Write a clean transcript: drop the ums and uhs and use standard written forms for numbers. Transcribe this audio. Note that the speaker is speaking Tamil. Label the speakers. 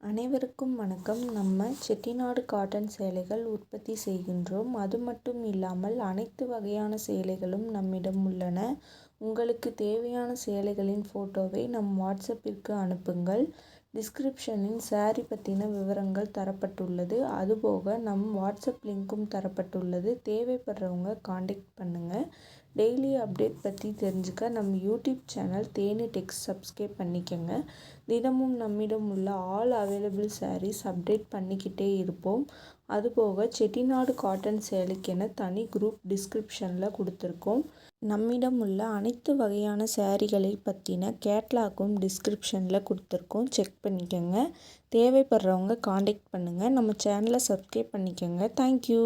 Speaker 1: அனைவருக்கும் வணக்கம். நம்ம செட்டிநாடு காட்டன் சேலைகள் உற்பத்தி செய்கின்றோம். அது மட்டும் இல்லாமல் அனைத்து வகையான சேலைகளும் நம்மிடம் உள்ளன. உங்களுக்கு தேவையான சேலைகளின் ஃபோட்டோவை நம் வாட்ஸ்அப்பிற்கு அனுப்புங்கள். டிஸ்கிரிப்ஷனில் சாரீ பற்றின விவரங்கள் தரப்பட்டுள்ளது. அதுபோக நம் வாட்ஸ்அப் லிங்க்கும் தரப்பட்டுள்ளது. தேவைப்படுறவங்க காண்டாக்ட் பண்ணுங்கள். டெய்லி அப்டேட் பற்றி தெரிஞ்சுக்க நம்ம யூடியூப் சேனல் தேனி டெக்ஸ் சப்ஸ்கிரைப் பண்ணிக்கோங்க. தினமும் நம்மிடம் உள்ள ஆல் அவைலபிள் சாரீஸ் அப்டேட் பண்ணிக்கிட்டே இருப்போம். அதுபோக செட்டிநாடு காட்டன் சேலைக்கென தனி குரூப் டிஸ்கிரிப்ஷனில் கொடுத்துருக்கோம். நம்மிடம் உள்ள அனைத்து வகையான சாரீகளை பற்றின கேட்லாக்கும் டிஸ்கிரிப்ஷனில் கொடுத்துருக்கோம். செக் பண்ணிக்கோங்க. தேவைப்படுறவங்க காண்டாக்ட் பண்ணுங்கள். நம்ம சேனலை சப்ஸ்கிரைப் பண்ணிக்கோங்க. தேங்க்யூ.